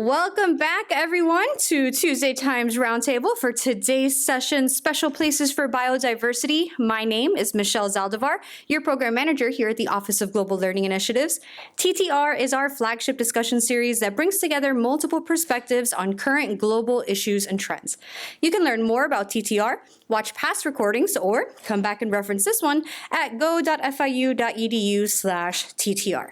Welcome back, everyone, to Tuesday Times Roundtable for today's session, Special Places for Biodiversity. My name is Michelle Zaldivar, your program manager here at the Office of Global Learning Initiatives. TTR is our flagship discussion series that brings together multiple perspectives on current global issues and trends. You can learn more about TTR, watch past recordings, or come back and reference this one at go.fiu.edu/TTR.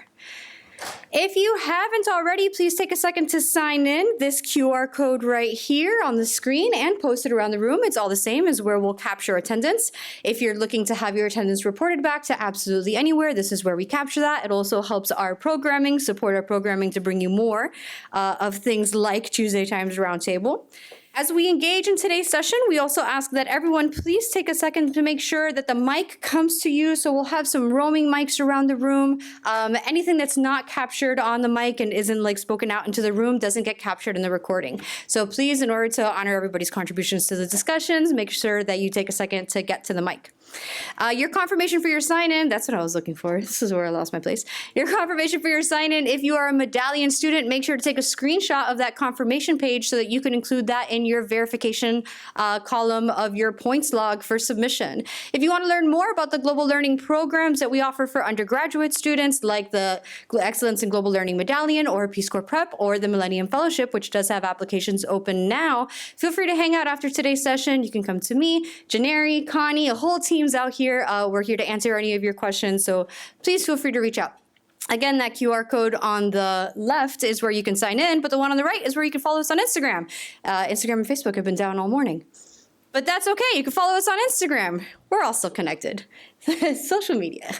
If you haven't already, please take a second to sign in. This QR code right here on the screen and post it around the room. It's all the same as where we'll capture attendance. If you're looking to have your attendance reported back to absolutely anywhere, this is where we capture that. It also helps our programming, support our programming to bring you more of things like Tuesday Times Roundtable. As we engage in today's session, we also ask that everyone please take a second to make sure that the mic comes to you. So we'll have some roaming mics around the room. Anything that's not captured on the mic and isn't like spoken out into the room doesn't get captured in the recording. So please, in order to honor everybody's contributions to the discussions, make sure that you take a second to get to the mic. Your confirmation for your sign-in, that's what I was looking for. This is where I lost my place. Your confirmation for your sign-in, if you are a medallion student, make sure to take a screenshot of that confirmation page so that you can include that in your verification column of your points log for submission. If you want to learn more about the global learning programs that we offer for undergraduate students, like the Excellence in Global Learning Medallion or Peace Corps Prep or the Millennium Fellowship, which does have applications open now, feel free to hang out after today's session. You can come to me, Janeri, Connie, a whole team's out here. We're here to answer any of your questions, so please feel free to reach out. Again, that QR code on the left is where you can sign in, but the one on the right is where you can follow us on Instagram. Instagram and Facebook have been down all morning. But that's okay. You can follow us on Instagram. We're all still connected. Social media.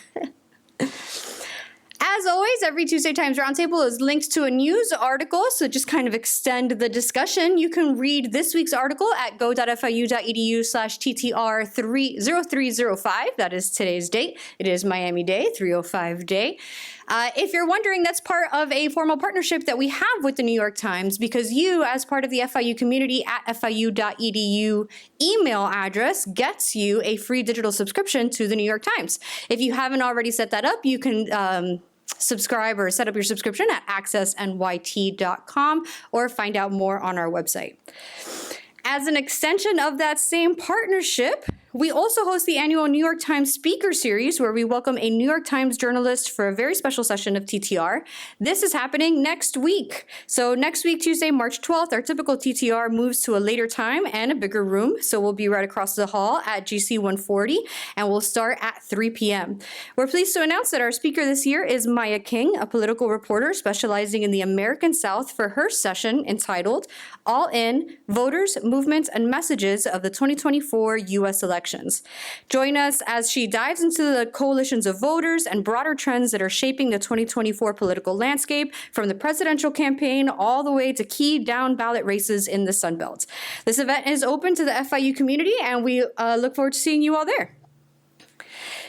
As always, every Tuesday Times Roundtable is linked to a news article, so just kind of extend the discussion. You can read this week's article at go.fiu.edu/TTR0305. That is today's date. It is Miami Day, 305 day. If you're wondering, that's part of a formal partnership that we have with the New York Times, because you, as part of the FIU community at fiu.edu email address, gets you a free digital subscription to the New York Times. If you haven't already set that up, you can subscribe or set up your subscription at accessnyt.com or find out more on our website. As an extension of that same partnership, we also host the annual New York Times Speaker Series, where we welcome a New York Times journalist for a very special session of TTR. This is happening next week. So next week, Tuesday, March 12th, our typical TTR moves to a later time and a bigger room. So we'll be right across the hall at GC 140, and we'll start at 3 p.m. We're pleased to announce that our speaker this year is Maya King, a political reporter specializing in the American South, for her session entitled All In, Voters, Movements, and Messages of the 2024 U.S. Elections. Join us as she dives into the coalitions of voters and broader trends that are shaping the 2024 political landscape, from the presidential campaign all the way to key down-ballot races in the Sun Belt. This event is open to the FIU community, and we look forward to seeing you all there.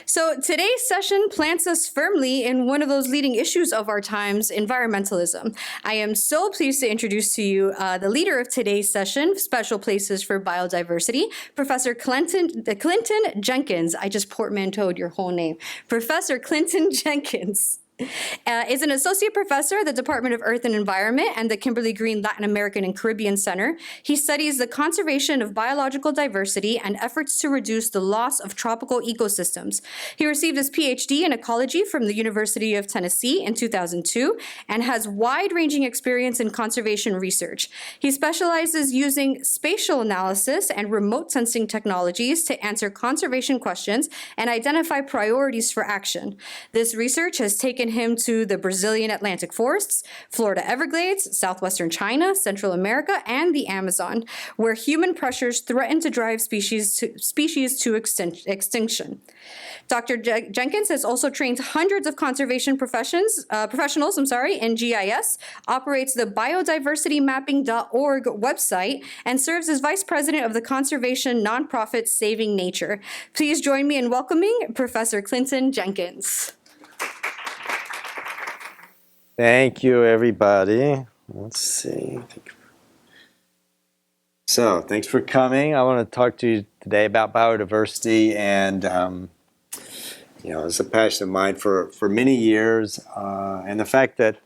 So today's session plants us firmly in one of those leading issues of our times, environmentalism. I am so pleased to introduce to you the leader of today's session, Special Places for Biodiversity, Professor Clinton Jenkins. I just portmanteaued your whole name. Professor Clinton Jenkins is an associate professor at the Department of Earth and Environment and the Kimberly Green Latin American and Caribbean Center. He studies the conservation of biological diversity and efforts to reduce the loss of tropical ecosystems. He received his PhD in ecology from the University of Tennessee in 2002 and has wide-ranging experience in conservation research. He specializes using spatial analysis and remote sensing technologies to answer conservation questions and identify priorities for action. This research has taken him to the Brazilian Atlantic forests, Florida Everglades, southwestern China, Central America, and the Amazon, where human pressures threaten to drive species to extinction. Dr. Jenkins has also trained hundreds of conservation professionals in GIS, operates the biodiversitymapping.org website, and serves as vice president of the conservation nonprofit Saving Nature. Please join me in welcoming Professor Clinton Jenkins. Thank you, everybody. Let's see. So, thanks for coming. I want to talk to you today about biodiversity, and it's a passion of mine for many years, and the fact that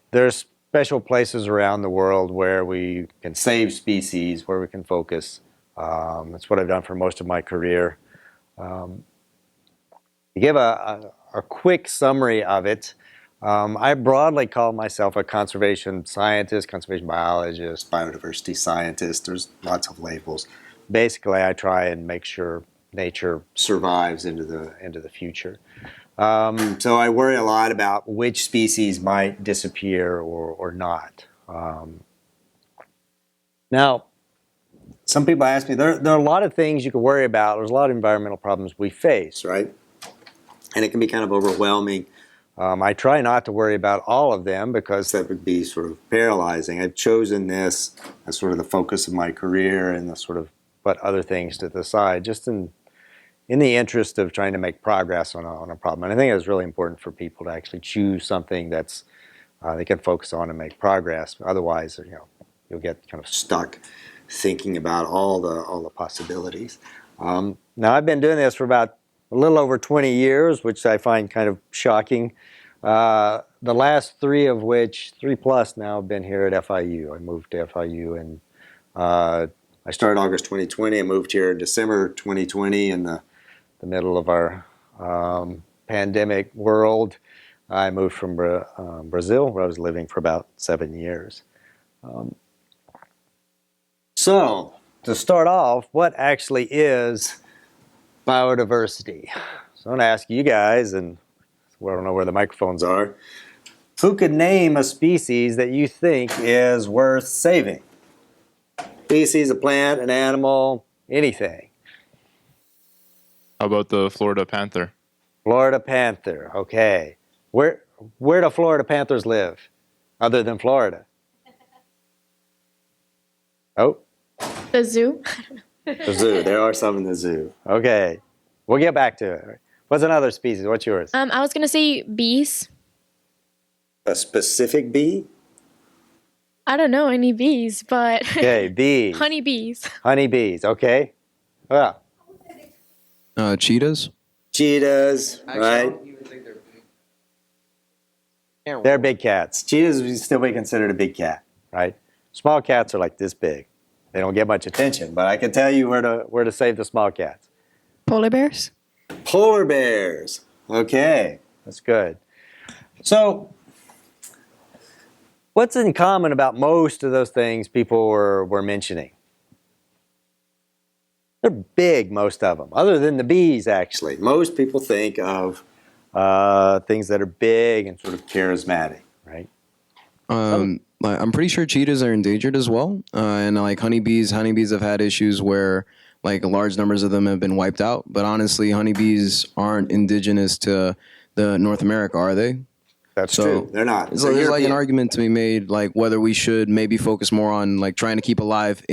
there's special places around the world where we can save species, where we can focus. That's what I've done for most of my career. To give a quick summary of it, I broadly call myself a conservation scientist, conservation biologist, biodiversity scientist. There's lots of labels. Basically, I try and make sure nature survives into the future. So I worry a lot about which species might disappear or not. Now, some people ask me, there are a lot of things you can worry about. There's a lot of environmental problems we face, right? And it can be kind of overwhelming. I try not to worry about all of them because that would be sort of paralyzing. I've chosen this as sort of the focus of my career and the sort of put other things to the side, just in the interest of trying to make progress on a problem. And I think it's really important for people to actually choose something that's they can focus on and make progress. Otherwise, you'll get kind of stuck thinking about all the possibilities. Now, I've been doing this for about a little over 20 years, which I find kind of shocking. The last three plus now, have been here at FIU. I moved to FIU and I started August 2020. I moved here in December 2020 in the middle of our pandemic world. I moved from Brazil, where I was living for about 7 years. So, to start off, what actually is biodiversity? So I'm going to ask you guys, and I don't know where the microphones are, who could name a species that you think is worth saving? Species, a plant, an animal, anything. How about the Florida panther? Florida panther, okay. Where do Florida panthers live, other than Florida? Oh? The zoo. The zoo. There are some in the zoo. Okay. We'll get back to it. What's another species? What's yours? I was gonna say bees. A specific bee? I don't know any bees, but Okay, bees. honeybees. Honeybees, okay. Well, Cheetahs. cheetahs, right? They're big cats. Cheetahs would still be considered a big cat, right? Small cats are like this big. They don't get much attention, but I can tell you where to save the small cats. Polar bears? Polar bears. Okay, that's good. So, what's in common about most of those things people were mentioning? They're big, most of them, other than the bees, actually. Most people think of things that are big and sort of charismatic, right? I'm pretty sure cheetahs are endangered as well. And like honeybees have had issues where like large numbers of them have been wiped out. But honestly, honeybees aren't indigenous to the North America, are they? That's true. They're not. So there's like an argument to be made, like whether we should maybe focus more on like trying to keep alive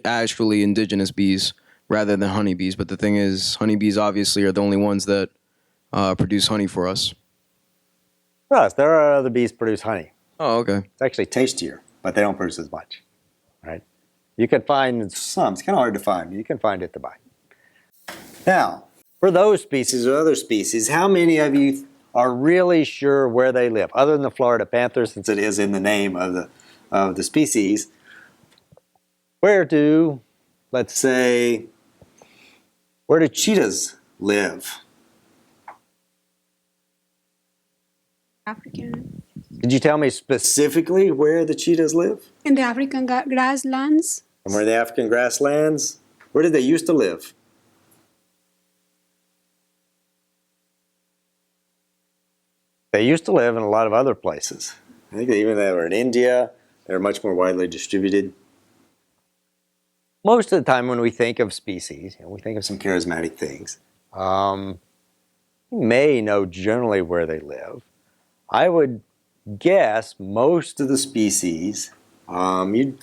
actually indigenous bees rather than honeybees. But the thing is, honeybees obviously are the only ones that produce honey for us. Plus, there are other bees produce honey. Oh, okay. It's actually tastier, but they don't produce as much, right? You can find some. It's kind of hard to find, but you can find it to buy. Now, for those species or other species, how many of you are really sure where they live? Other than the Florida panther, since it is in the name of the species, where do cheetahs live? African. Could you tell me specifically where the cheetahs live? In the African grasslands. And where the African grasslands? Where did they used to live? They used to live in a lot of other places. I think even they were in India. They're much more widely distributed. Most of the time when we think of species, we think of some charismatic things. You may know generally where they live. I would guess most of the species, you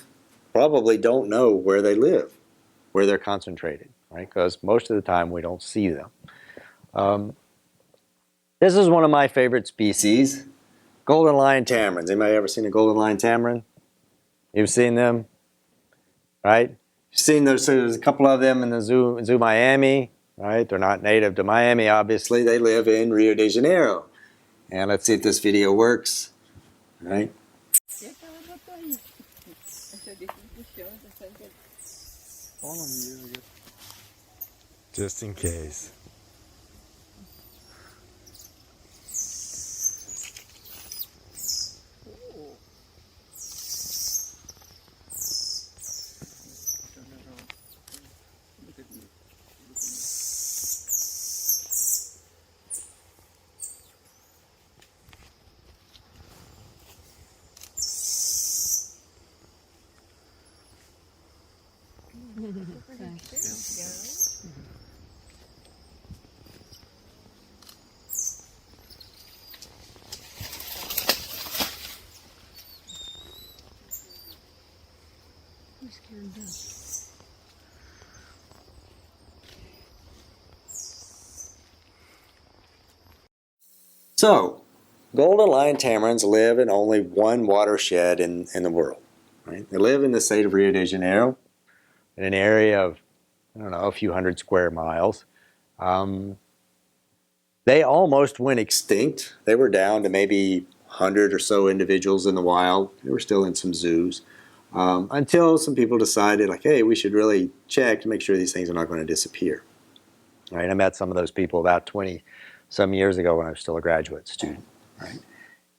probably don't know where they live, where they're concentrated, right? Because most of the time we don't see them. This is one of my favorite species, golden lion tamarins. Anybody ever seen a golden lion tamarin? You've seen them, right? You've seen those. So there's a couple of them in the zoo Miami, right? They're not native to Miami, obviously. They live in Rio de Janeiro. And let's see if this video works, right? Just in case. So, golden lion tamarins live in only one watershed in the world. Right? They live in the state of Rio de Janeiro, in an area of, I don't know, a few hundred square miles. They almost went extinct. They were down to maybe 100 or so individuals in the wild. They were still in some zoos. Until some people decided, like, hey, we should really check to make sure these things are not going to disappear. Right? I met some of those people about 20 some years ago when I was still a graduate student. Right?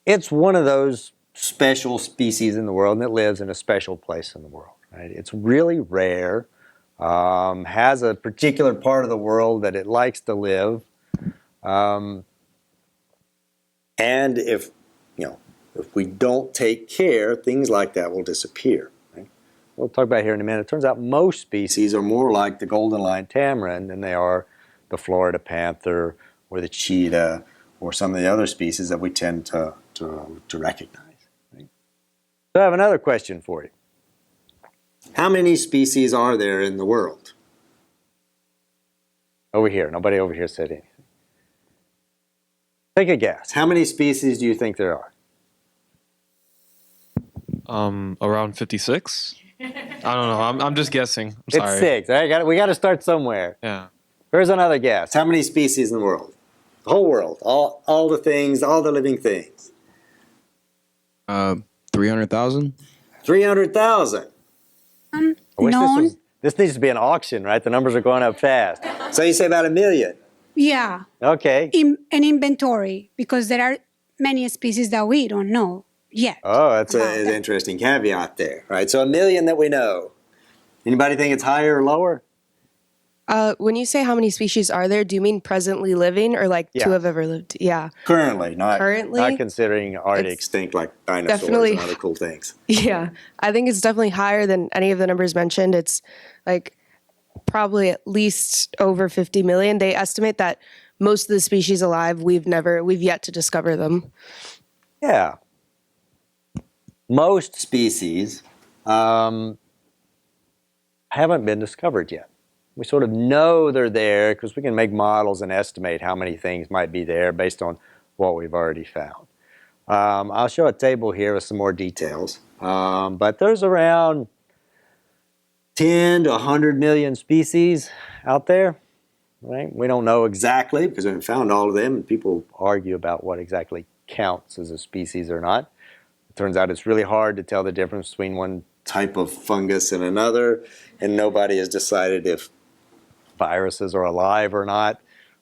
It's one of those special species in the world, and it lives in a special place in the world. Right? It's really rare, has a particular part of the world that it likes to live, and if we don't take care, things like that will disappear. Right? We'll talk about it here in a minute. It turns out most species are more like the golden lion tamarin than they are the Florida panther or the cheetah or some of the other species that we tend to recognize. Right? So I have another question for you. How many species are there in the world? Over here. Nobody over here said anything. Take a guess. How many species do you think there are? Around 56. I don't know. I'm just guessing. I'm sorry. It's 6. We got to start somewhere. Yeah. Here's another guess. How many species in the world? The whole world. All the things, all the living things. 300,000. 300,000. Known? This needs to be an auction, right? The numbers are going up fast. So you say about 1 million. Yeah. Okay. An inventory, because there are many species that we don't know yet. Oh, that's an interesting caveat there, right? So 1 million that we know. Anybody think it's higher or lower? When you say how many species are there, do you mean presently living or like Yeah. to have ever lived? Yeah. Currently, not considering already It's extinct like dinosaurs definitely- and other cool things. Yeah. I think it's definitely higher than any of the numbers mentioned. It's like probably at least over 50 million. They estimate that most of the species alive, we've yet to discover them. Yeah. Most species haven't been discovered yet. We sort of know they're there because we can make models and estimate how many things might be there based on what we've already found. I'll show a table here with some more details. But there's around 10 to 100 million species out there. Right? We don't know exactly because we haven't found all of them, and people argue about what exactly counts as a species or not. It turns out it's really hard to tell the difference between one type of fungus and another, and nobody has decided if viruses are alive or not.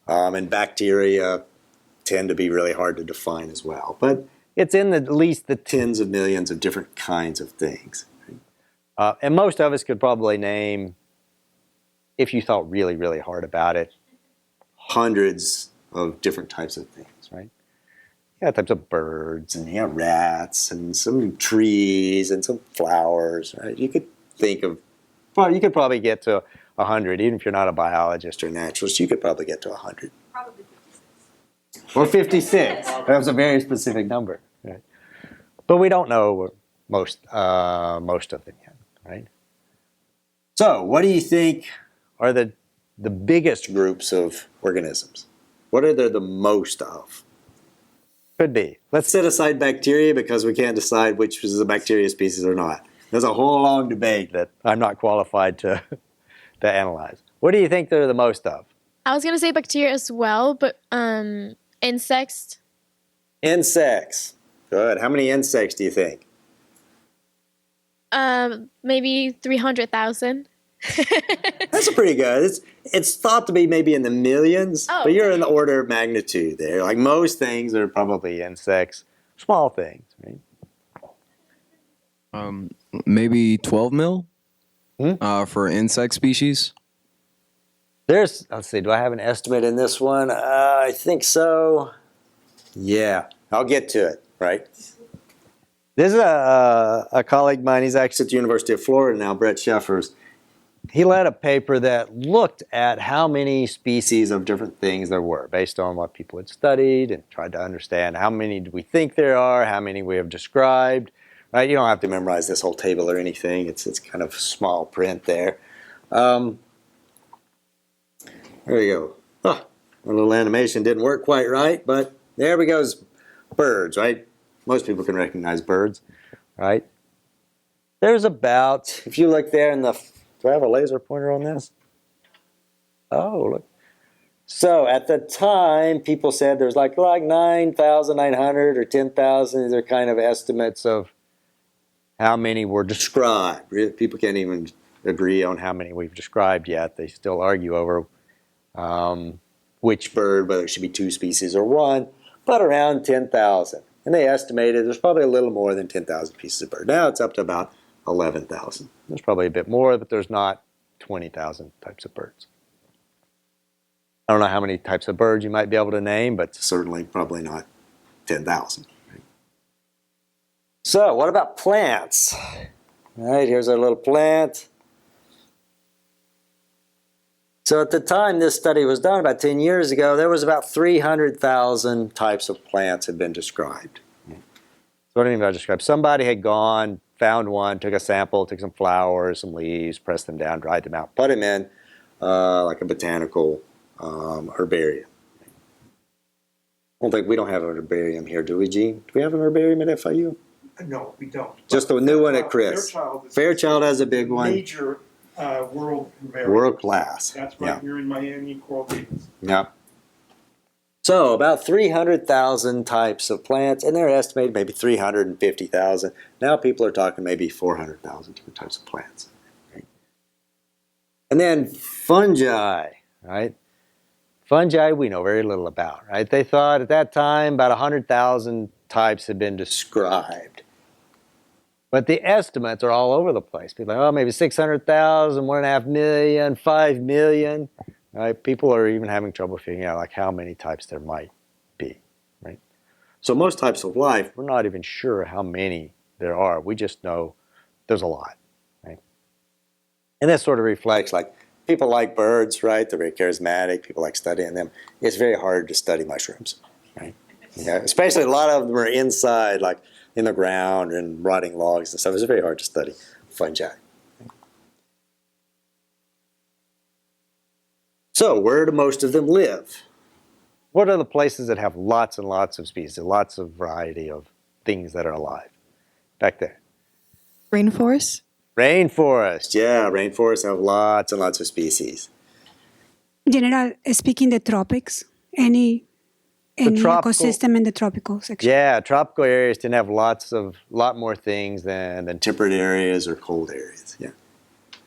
And bacteria tend to be really hard to define as well. But it's in at least the tens of millions of different kinds of things. And most of us could probably name, if you thought really, really hard about it, hundreds of different types of things, right? You got types of birds, and you got rats, and some trees, and some flowers, right? You could think of, well, you could probably get to 100, even if you're not a biologist or naturalist, you could probably get to 100. Probably 56. Or 56. That was a very specific number, right? But we don't know most of them yet, right? So, what do you think are the biggest groups of organisms? What are there the most of? Could be. Let's set aside bacteria because we can't decide which is a bacteria species or not. There's a whole long debate that I'm not qualified to analyze. What do you think they're the most of? I was gonna say bacteria as well, but insects. Insects. Good. How many insects do you think? Maybe 300,000. That's a pretty good. It's thought to be maybe in the millions, Oh, but you're okay. in the order of magnitude there. Like most things are probably insects, small things, right? Maybe 12 mil Hmm? for insect species. Let's see, do I have an estimate in this one? I think so. Yeah, I'll get to it, right? This is a colleague of mine. He's actually at the University of Florida now, Brett Sheffers. He led a paper that looked at how many species of different things there were based on what people had studied and tried to understand how many do we think there are, how many we have described. Right? You don't have to memorize this whole table or anything. It's kind of small print there. There we go. Oh, our little animation didn't work quite right, but there we go. Birds, right? Most people can recognize birds, right? There's about, if you look there in the, do I have a laser pointer on this? Oh, look. So at the time, people said there's like 9,900 or 10,000. These are kind of estimates of how many were described. People can't even agree on how many we've described yet. They still argue over which bird, whether it should be 2 species or 1, but around 10,000. And they estimated there's probably a little more than 10,000 pieces of bird. Now it's up to about 11,000. There's probably a bit more, but there's not 20,000 types of birds. I don't know how many types of birds you might be able to name, but certainly probably not 10,000. So what about plants? All right, here's our little plant. So at the time this study was done, about 10 years ago, there was about 300,000 types of plants had been described. So what do I mean by described? Somebody had gone, found one, took a sample, took some flowers, some leaves, pressed them down, dried them out, put them in like a botanical herbarium. We don't have an herbarium here, do we, Gene? Do we have an herbarium at FIU? No, we don't. Just the new one at Chris. Fairchild has a big one. Major World class. That's right here in Miami, Coral Gables. Yeah. So about 300,000 types of plants, and they're estimated maybe 350,000. Now people are talking maybe 400,000 different types of plants. Right? And then fungi, right? Fungi we know very little about, right? They thought at that time about 100,000 types had been described. But the estimates are all over the place. People are like, oh, maybe 600,000, 1.5 million, 5 million. Right? People are even having trouble figuring out like how many types there might be. Right? So most types of life, we're not even sure how many there are. We just know there's a lot. Right? And that sort of reflects like people like birds, right? They're very charismatic. People like studying them. It's very hard to study mushrooms. Right? Yeah, especially a lot of them are inside, like in the ground and rotting logs and stuff. It's very hard to study fungi. So where do most of them live? What are the places that have lots and lots of species, lots of variety of things that are alive? Back there. Rainforest? Rainforest, yeah. Rainforests have lots and lots of species. General, speaking the tropics, any ecosystem in the tropical section. Yeah, tropical areas tend to have lot more things than temperate areas or cold areas. Yeah.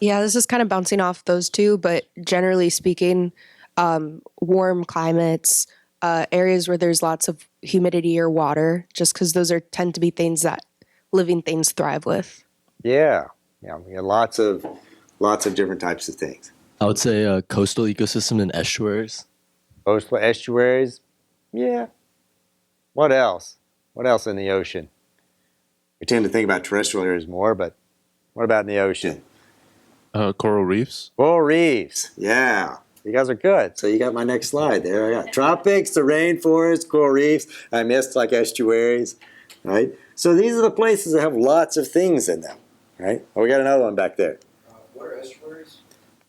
Yeah, this is kind of bouncing off those two, but generally speaking, warm climates, areas where there's lots of humidity or water, just because those tend to be things that living things thrive with. Yeah, we got lots of different types of things. I would say coastal ecosystem and estuaries. Coastal estuaries, yeah. What else? What else in the ocean? We tend to think about terrestrial areas more, but what about in the ocean? Coral reefs. Coral reefs, yeah. You guys are good. So you got my next slide there. I got tropics, the rainforest, coral reefs. I missed like estuaries, right? So these are the places that have lots of things in them, right? Oh, we got another one back there. What are estuaries?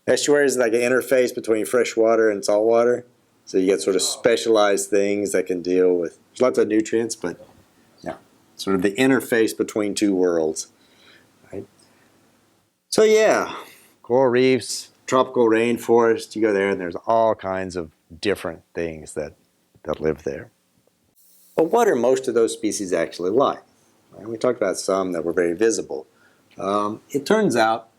Estuaries is like an interface between fresh water and salt water. So you get sort of specialized things that can deal with, there's lots of nutrients, but yeah, sort of the interface between two worlds, right? So yeah, coral reefs, tropical rainforest, you go there and there's all kinds of different things that live there. But what are most of those species actually like? And we talked about some that were very visible. It turns out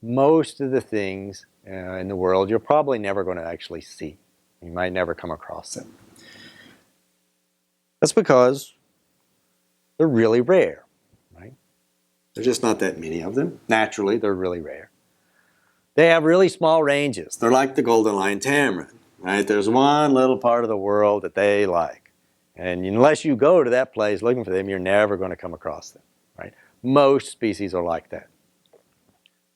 most of the things in the world you're probably never going to actually see. You might never come across them. That's because they're really rare, right? There's just not that many of them. Naturally, they're really rare. They have really small ranges. They're like the golden lion tamarin, right? There's one little part of the world that they like. And unless you go to that place looking for them, you're never going to come across them, right? Most species are like that.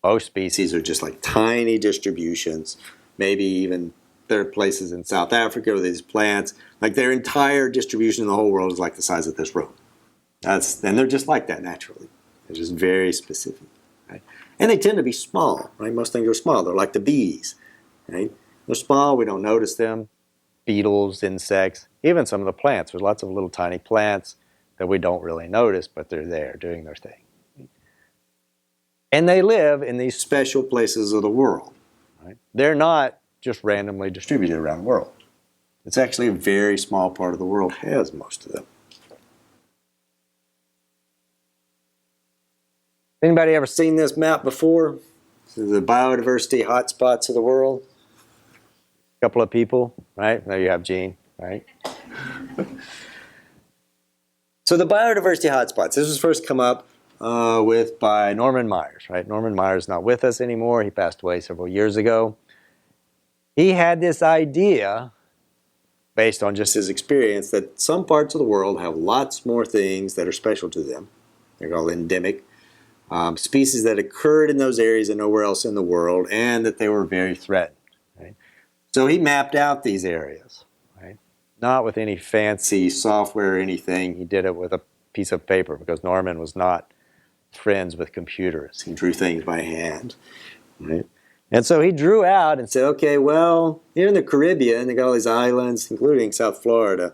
Most species are just like tiny distributions. Maybe even there are places in South Africa where these plants, like their entire distribution in the whole world is like the size of this room. And they're just like that naturally. They're just very specific, right? And they tend to be small, right? Most things are small. They're like the bees, right? They're small. We don't notice them. Beetles, insects, even some of the plants. There's lots of little tiny plants that we don't really notice, but they're there doing their thing. And they live in these special places of the world, right? They're not just randomly distributed around the world. It's actually a very small part of the world has most of them. Anybody ever seen this map before? This is the biodiversity hotspots of the world. A couple of people, right? There you have Gene, right? So the biodiversity hotspots, this was first come up by Norman Myers, right? Norman Myers is not with us anymore. He passed away several years ago. He had this idea, based on just his experience, that some parts of the world have lots more things that are special to them. They're called endemic. Species that occurred in those areas and nowhere else in the world, and that they were very threatened. Right? So he mapped out these areas, right? Not with any fancy software or anything. He did it with a piece of paper because Norman was not friends with computers. He drew things by hand. Right? And so he drew out and said, okay, well, here in the Caribbean, they got all these islands, including South Florida.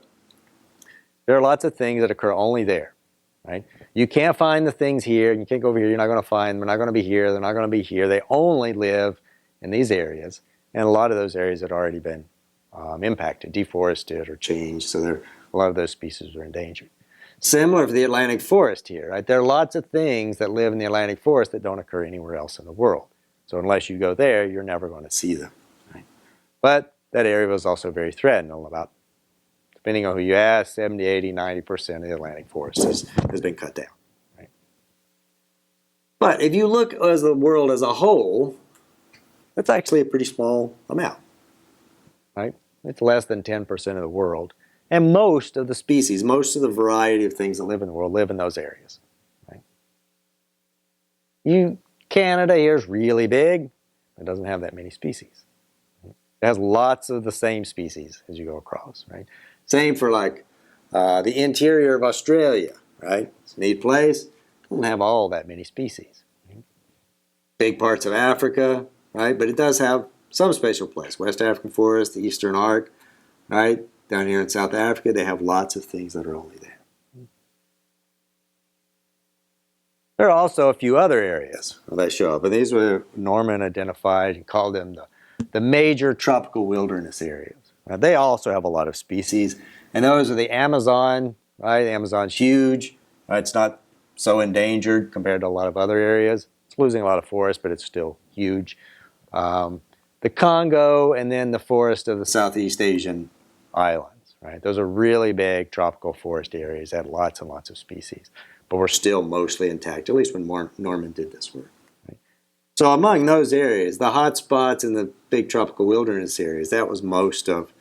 There are lots of things that occur only there. Right? You can't find the things here. You can't go over here. You're not going to find them. They're not going to be here. They're not going to be here. They only live in these areas. And a lot of those areas had already been impacted, deforested, or changed. So a lot of those species are endangered. Similar to the Atlantic forest here. Right? There are lots of things that live in the Atlantic forest that don't occur anywhere else in the world. So unless you go there, you're never going to see them. Right? But that area was also very threatened. About, depending on who you ask, 70, 80, 90% of the Atlantic forest has been cut down. Right? But if you look at the world as a whole, that's actually a pretty small amount. Right? It's less than 10% of the world. And most of the species, most of the variety of things that live in the world live in those areas. Right? Canada here is really big. It doesn't have that many species. It has lots of the same species as you go across. Right? Same for like the interior of Australia, right? It's a neat place. Doesn't have all that many species. Right? Big parts of Africa, right? But it does have some special place. West African forest, the Eastern Arc, right? Down here in South Africa, they have lots of things that are only there. There are also a few other areas that show up, and these were Norman identified and called them the major tropical wilderness areas. Now, they also have a lot of species, and those are the Amazon, right? The Amazon's huge, right? It's not so endangered compared to a lot of other areas. It's losing a lot of forest, but it's still huge. The Congo, and then the forest of the Southeast Asian islands, right? Those are really big tropical forest areas that have lots and lots of species, but we're still mostly intact, at least when Norman did this work. Right? So among those areas, the hot spots in the big tropical wilderness areas, that was most of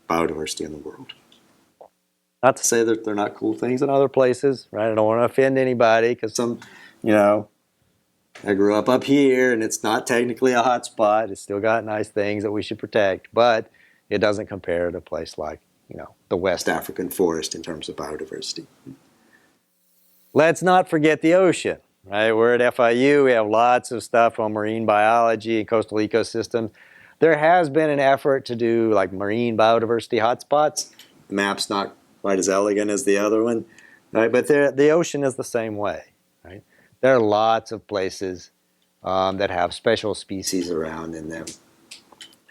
biodiversity in the world. Not to say that they're not cool things in other places, right? I don't want to offend anybody because I grew up here and it's not technically a hot spot. It's still got nice things that we should protect, but it doesn't compare to a place like, the West African forest in terms of biodiversity. Let's not forget the ocean, right? We're at FIU. We have lots of stuff on marine biology and coastal ecosystems. There has been an effort to do like marine biodiversity hotspots. The map's not quite as elegant as the other one, right? But the ocean is the same way, right? There are lots of places that have special species around in them.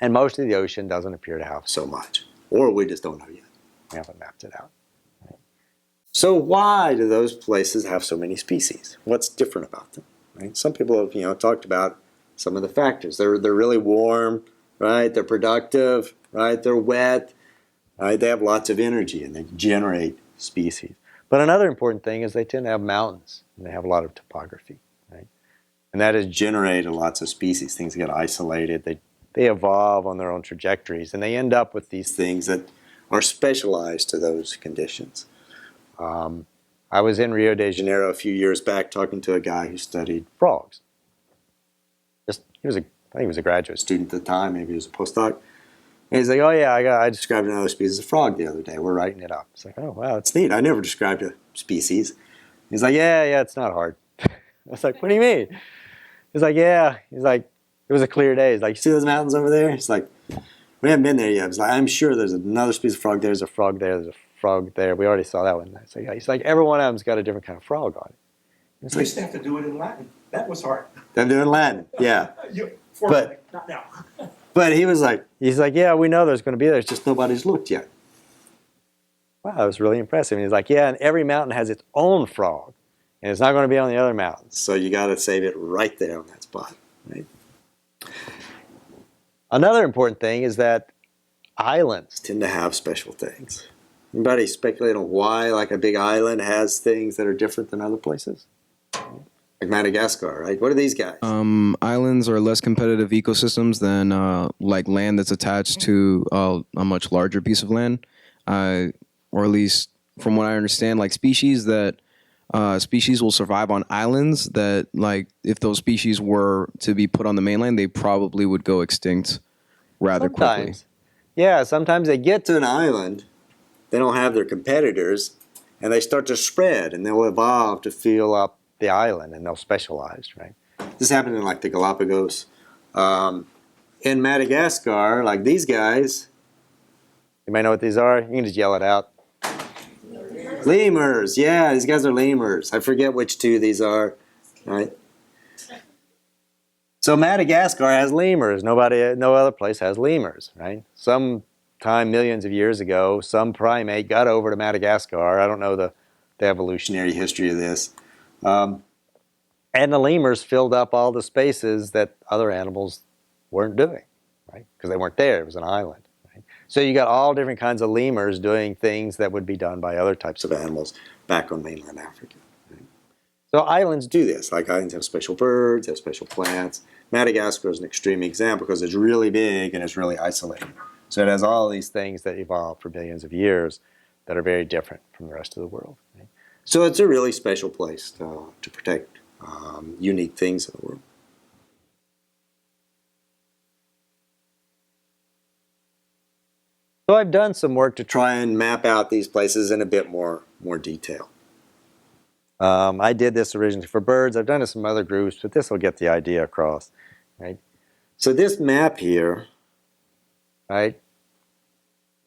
And most of the ocean doesn't appear to have so much, or we just don't know yet. We haven't mapped it out. So why do those places have so many species? What's different about them? Right? Some people have talked about some of the factors. They're really warm, right? They're productive, right? They're wet, right? They have lots of energy and they generate species. But another important thing is they tend to have mountains and they have a lot of topography, right? And that has generated lots of species. Things get isolated. They evolve on their own trajectories and they end up with these things that are specialized to those conditions. I was in Rio de Janeiro a few years back talking to a guy who studied frogs. I think he was a graduate student at the time, maybe he was a postdoc. And he's like, oh yeah, I described another species of frog the other day. We're writing it up. It's like, oh wow, that's neat. I never described a species. He's like, yeah, it's not hard. I was like, what do you mean? He's like, yeah. He's like, it was a clear day. He's like, you see those mountains over there? He's like, we haven't been there yet. He's like, I'm sure there's another species of frog there. There's a frog there. There's a frog there. We already saw that one. So he's like, every one of them's got a different kind of frog on it. You used to have to do it in Latin. That was hard. They're doing Latin, yeah. But not now. But he's like, yeah, we know there's going to be there. It's just nobody's looked yet. Wow, that was really impressive. And he's like, yeah, and every mountain has its own frog, and it's not going to be on the other mountains. So you got to save it right there on that spot, right? Another important thing is that islands tend to have special things. Anybody speculate on why, like, a big island has things that are different than other places? Like Madagascar, right? What are these guys? Islands are less competitive ecosystems than like land that's attached to a much larger piece of land, or at least from what I understand, like species will survive on islands that, like, if those species were to be put on the mainland, they probably would go extinct rather quickly. Yeah, sometimes they get to an island, they don't have their competitors, and they start to spread, and they'll evolve to fill up the island, and they'll specialize, right? This happened in, like, the Galapagos. In Madagascar, like these guys, you might know what these are. You can just yell it out. Lemurs, yeah, these guys are lemurs. I forget which two these are, right? So Madagascar has lemurs. No other place has lemurs, right? Sometime millions of years ago, some primate got over to Madagascar. I don't know the evolutionary history of this. And the lemurs filled up all the spaces that other animals weren't doing, right? Because they weren't there. It was an island. Right? So you got all different kinds of lemurs doing things that would be done by other types of animals back on mainland Africa. Right? So islands do this. Like, islands have special birds, have special plants. Madagascar is an extreme example because it's really big and it's really isolated. So it has all these things that evolved for billions of years that are very different from the rest of the world. Right? So it's a really special place to protect unique things in the world. So I've done some work to try and map out these places in a bit more detail. I did this originally for birds. I've done it with some other groups, but this will get the idea across. Right? So this map here, right?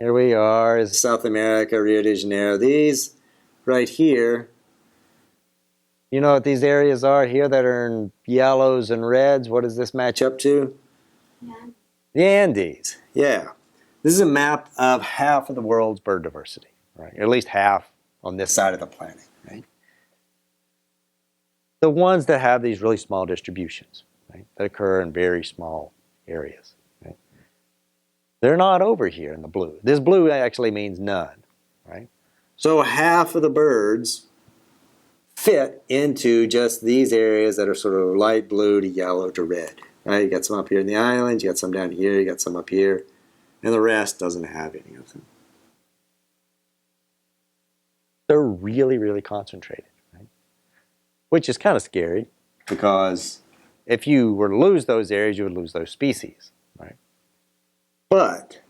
Here we are, is South America, Rio de Janeiro. These right here, you know what these areas are here that are in yellows and reds? What does this match up to? Yeah. The Andes, yeah. This is a map of half of the world's bird diversity, right? Or at least half on this side of the planet, right? The ones that have these really small distributions, right, that occur in very small areas, right? They're not over here in the blue. This blue actually means none, right? So half of the birds fit into just these areas that are sort of light blue to yellow to red, right? You got some up here in the islands, you got some down here, you got some up here, and the rest doesn't have any of them. They're really, really concentrated, right? Which is kind of scary because if you were to lose those areas, you would lose those species, right? But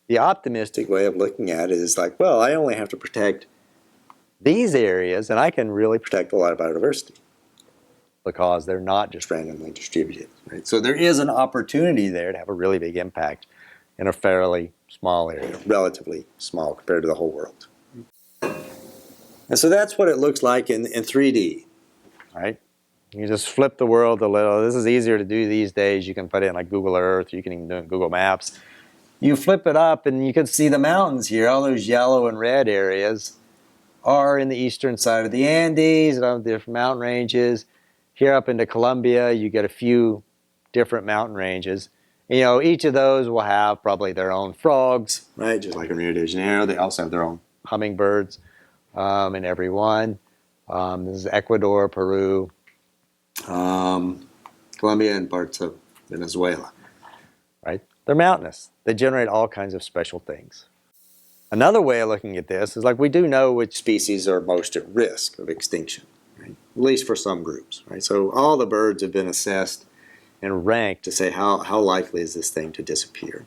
the optimistic way of looking at it is like, well, I only have to protect these areas, and I can really protect a lot of biodiversity because they're not just randomly distributed. Right? So there is an opportunity there to have a really big impact in a fairly small area, relatively small compared to the whole world. And so that's what it looks like in 3D. Right? You just flip the world a little. This is easier to do these days. You can put it in like Google Earth. You can even do it in Google Maps. You flip it up, and you can see the mountains here. All those yellow and red areas are in the eastern side of the Andes, and on the different mountain ranges. Here up into Colombia, you get a few different mountain ranges. You know, each of those will have probably their own frogs, right? Just like in Rio de Janeiro, they also have their own hummingbirds in every one. This is Ecuador, Peru, Colombia, and parts of Venezuela, right? They're mountainous. They generate all kinds of special things. Another way of looking at this is like we do know which species are most at risk of extinction, right? At least for some groups, right? So all the birds have been assessed and ranked to say how likely is this thing to disappear.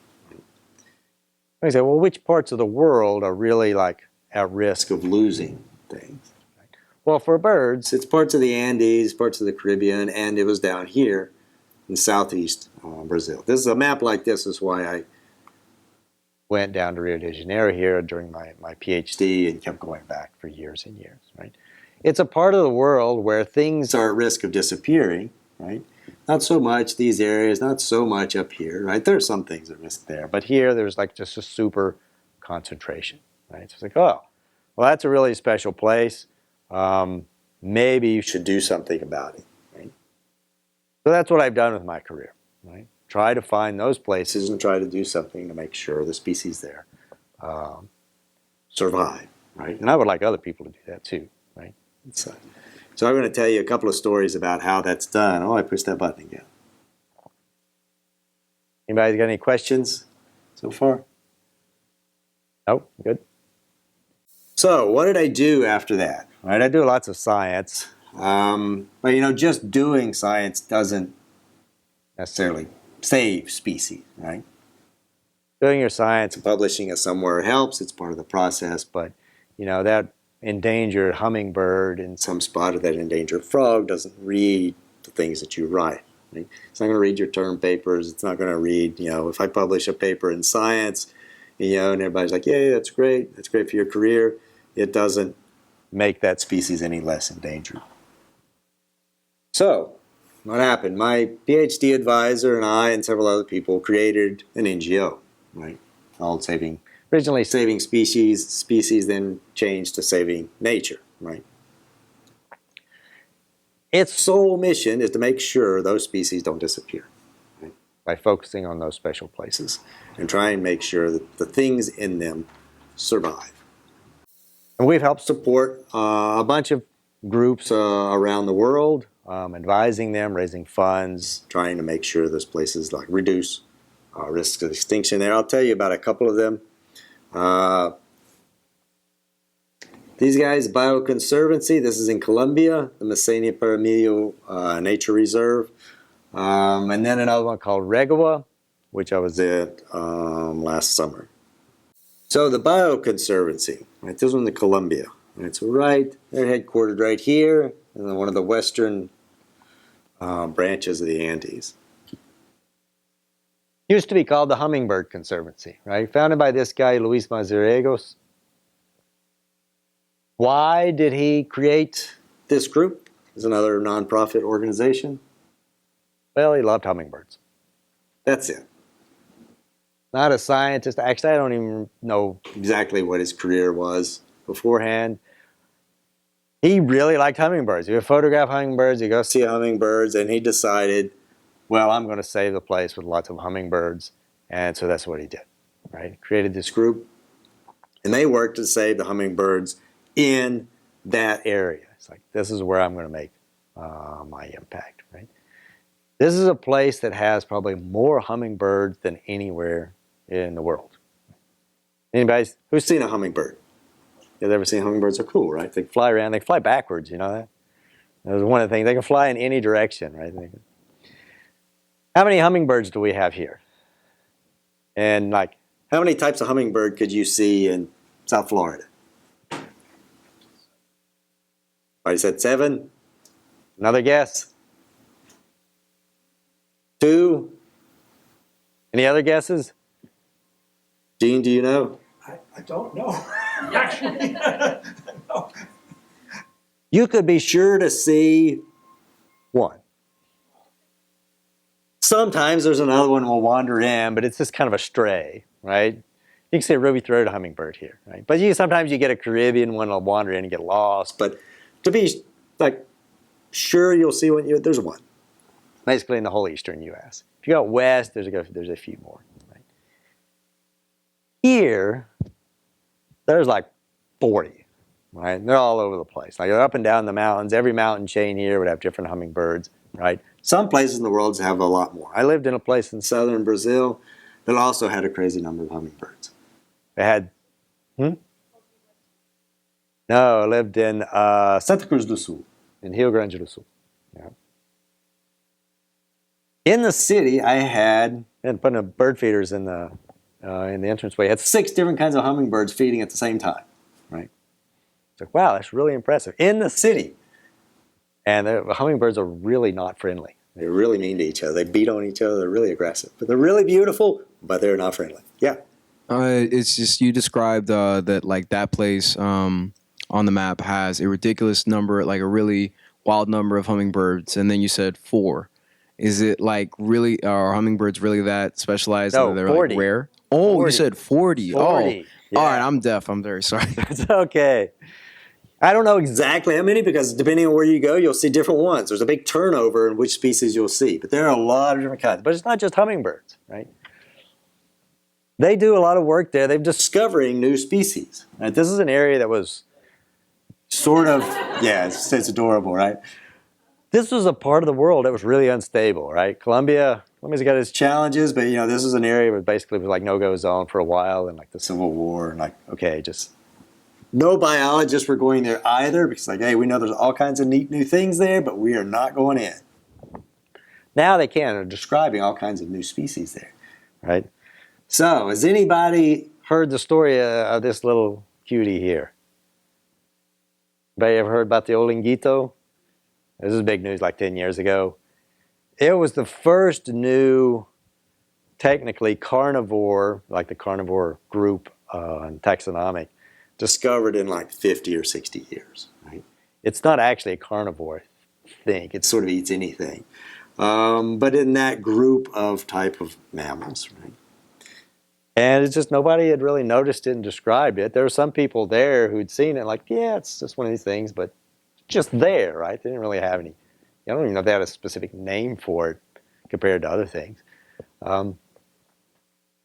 I say, well, which parts of the world are really like at risk of losing things? Well, for birds, it's parts of the Andes, parts of the Caribbean, and it was down here in southeast Brazil. This is a map like this is why I went down to Rio de Janeiro here during my PhD and kept going back for years and years, right? It's a part of the world where things are at risk of disappearing, right? Not so much these areas, not so much up here, right? There are some things at risk there, but here there's like just a super concentration, right? So it's like, oh, well, that's a really special place. Maybe you should do something about it, right? So that's what I've done with my career, right? Try to find those places and try to do something to make sure the species there survive, right? And I would like other people to do that too, right? So I'm going to tell you a couple of stories about how that's done. Oh, I pushed that button again. Anybody got any questions so far? No? Good. So what did I do after that? Right, I do lots of science, but you know, just doing science doesn't necessarily save species, right? Doing your science and publishing it somewhere helps. It's part of the process, but you know that endangered hummingbird in some spot or that endangered frog doesn't read the things that you write. Right? It's not going to read your term papers. It's not going to read, you know, if I publish a paper in science, you know, and everybody's like, yeah, that's great for your career. It doesn't make that species any less endangered. So, what happened? My PhD advisor and I and several other people created an NGO, right? Called originally Saving Species, then changed to Saving Nature, right? Its sole mission is to make sure those species don't disappear, right? By focusing on those special places and try and make sure that the things in them survive. And we've helped support a bunch of groups around the world, advising them, raising funds, trying to make sure those places like reduce risks of extinction there. I'll tell you about a couple of them. These guys, Bioconservancy, this is in Colombia, the Mesenia Paramillo Nature Reserve. And then another one called Regua, which I was at last summer. So the Bioconservancy, right, this one's in Colombia. Right, so they're headquartered right here in one of the western branches of the Andes. Used to be called the Hummingbird Conservancy, right? Founded by this guy, Luis Mazariegos. Why did he create this group? It's another nonprofit organization. Well, he loved hummingbirds. That's it. Not a scientist. Actually, I don't even know exactly what his career was beforehand. He really liked hummingbirds. He would photograph hummingbirds, he'd go see hummingbirds, and he decided, well, I'm going to save the place with lots of hummingbirds. And so that's what he did, right? Created this group, and they worked to save the hummingbirds in that area. It's like, this is where I'm going to make my impact, right? This is a place that has probably more hummingbirds than anywhere in the world. Anybody who's seen a hummingbird? You've ever seen hummingbirds? Are cool, right? They fly around. They fly backwards, you know that? That was one of the things. They can fly in any direction, right? How many hummingbirds do we have here? And like, how many types of hummingbird could you see in South Florida? Somebody said 7. Another guess? 2? Any other guesses? Gene, do you know? I don't know. Actually, no. You could be sure to see 1. Sometimes there's another one will wander in, but it's just kind of a stray, right? You can see a ruby-throated hummingbird here, right? But sometimes you get a Caribbean one will wander in and get lost. But to be like sure you'll see one, there's 1. basically in the whole eastern U.S. If you go west, there's a few more. Right? Here, there's like 40. Right? And they're all over the place. Like they're up and down the mountains. Every mountain chain here would have different hummingbirds. Right? Some places in the world have a lot more. I lived in a place in southern Brazil that also had a crazy number of hummingbirds. They had, No, I lived in Santa Cruz do Sul, in Rio Grande do Sul. Yeah. In the city, I had putting bird feeders in the entranceway. I had 6 different kinds of hummingbirds feeding at the same time. Right? It's like, wow, that's really impressive. In the city. And the hummingbirds are really not friendly. They're really mean to each other. They beat on each other. They're really aggressive. But they're really beautiful, but they're not friendly. Yeah. It's just you described that like that place on the map has a ridiculous number, like a really wild number of hummingbirds, and then you said 4. Is it like really are hummingbirds really that specialized? No, they're 40. like rare. Oh, 40. you said 40. 40. Oh, Yeah. all right. I'm deaf. I'm very sorry. It's okay. I don't know exactly how many because depending on where you go, you'll see different ones. There's a big turnover in which species you'll see, but there are a lot of different kinds. But it's not just hummingbirds, right? They do a lot of work there. They're discovering new species. Right? This is an area that was sort of, yeah, it's adorable, right? This was a part of the world that was really unstable, right? Colombia's got its challenges, but this is an area where basically it was like no-go zone for a while, and like the Civil War, and like, okay, just no biologists were going there either because like, hey, we know there's all kinds of neat new things there, but we are not going in. Now they can. They're describing all kinds of new species there, right? So, has anybody heard the story of this little cutie here? Anybody ever heard about the Olinguito? This is big news like 10 years ago. It was the first new, technically carnivore, like the carnivore group in taxonomic, discovered in like 50 or 60 years. Right? It's not actually a carnivore thing. It sort of eats anything. But in that group of type of mammals. Right? And it's just nobody had really noticed it and described it. There were some people there who'd seen it like, yeah, it's just one of these things, but just there, right? They didn't really have any. I don't even know if they had a specific name for it compared to other things. So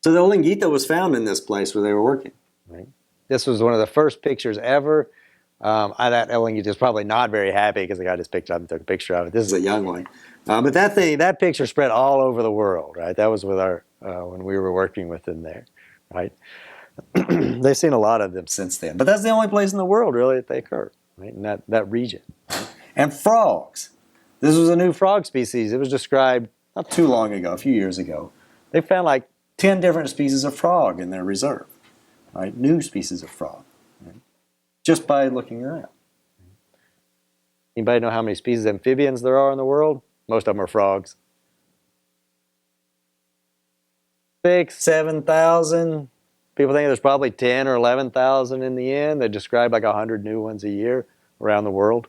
the Olinguito was found in this place where they were working. Right? This was one of the first pictures ever. That Olinguito is probably not very happy because the guy just picked it up and took a picture of it. This is a young one. But that picture spread all over the world, right? That was with our when we were working with them there, right? They've seen a lot of them since then. But that's the only place in the world, really, that they occur, right? In that region. Right? And frogs. This was a new frog species. It was described not too long ago, a few years ago. They found like 10 different species of frog in their reserve, right? New species of frog, right? Just by looking around. Anybody know how many species of amphibians there are in the world? Most of them are frogs. 6,000, 7,000. People think there's probably 10 or 11,000 in the end. They describe like 100 new ones a year around the world.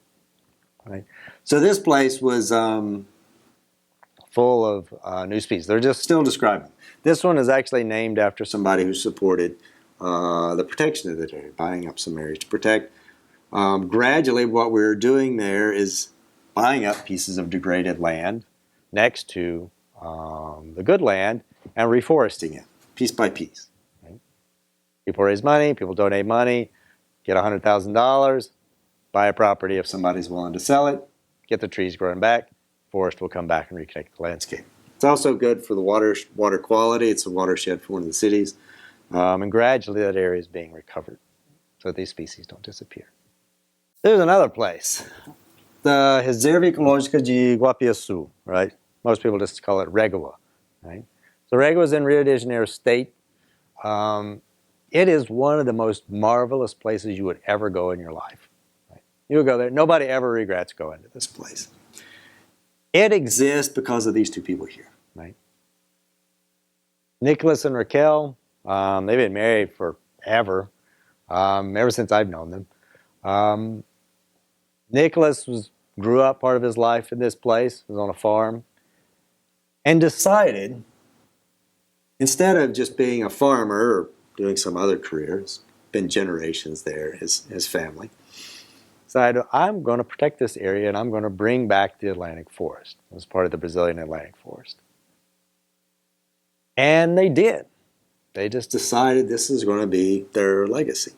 Right? So this place was full of new species. They're just still describing. This one is actually named after somebody who supported the protection of the area, buying up some areas to protect. Gradually, what we're doing there is buying up pieces of degraded land next to the good land and reforesting it piece by piece. Right? People raise money, people donate money, get $100,000, buy a property if somebody's willing to sell it, get the trees growing back, forest will come back and reconnect the landscape. It's also good for the water quality. It's a watershed for one of the cities. And gradually that area is being recovered so that these species don't disappear. There's another place, the Reserva Ecológica de Guapiaçu, right? Most people just call it Regoa, right? So Regoa is in Rio de Janeiro State. It is one of the most marvelous places you would ever go in your life. Right? You would go there. Nobody ever regrets going to this place. It exists because of these two people here, right? Nicholas and Raquel, they've been married forever, ever since I've known them. Nicholas grew up part of his life in this place, was on a farm, and decided, instead of just being a farmer or doing some other career, it's been generations there, his family, decided, I'm going to protect this area and I'm going to bring back the Atlantic forest as part of the Brazilian Atlantic forest. And they did. They just decided this is going to be their legacy.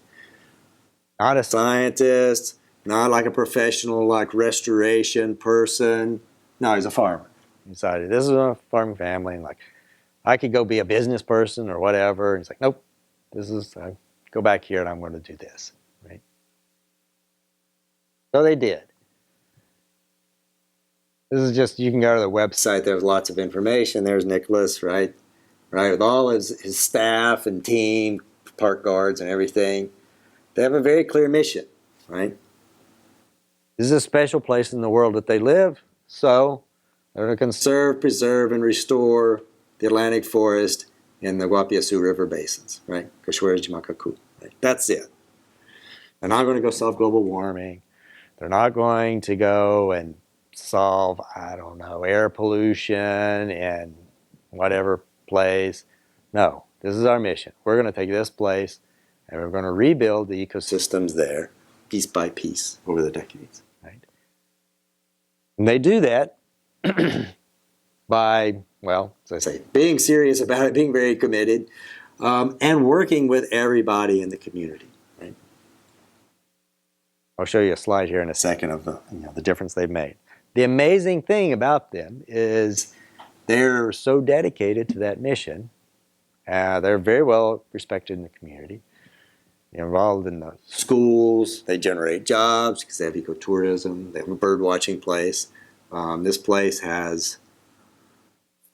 Not a scientist, not like a professional like restoration person. No, he's a farmer. He decided this is a farming family, and like I could go be a business person or whatever. And he's like, nope, this is I go back here and I'm going to do this. Right? So they did. This is just, you can go to the website. There's lots of information. There's Nicholas, right? Right, with all his staff and team, park guards and everything. They have a very clear mission, right? This is a special place in the world that they live, so they're going to conserve, preserve, and restore the Atlantic forest in the Guapiaçu River basins, right? Cachoeiras de Macacu. Right? That's it. They're not going to go solve global warming. They're not going to go and solve, I don't know, air pollution in whatever place. No, this is our mission. We're going to take this place and we're going to rebuild the ecosystems there piece by piece over the decades. Right? And they do that by, well, as I say, being serious about it, being very committed, and working with everybody in the community. Right? I'll show you a slide here in a second of the difference they've made. The amazing thing about them is they're so dedicated to that mission. They're very well respected in the community. They're involved in the schools. They generate jobs because they have ecotourism. They have a bird watching place. This place has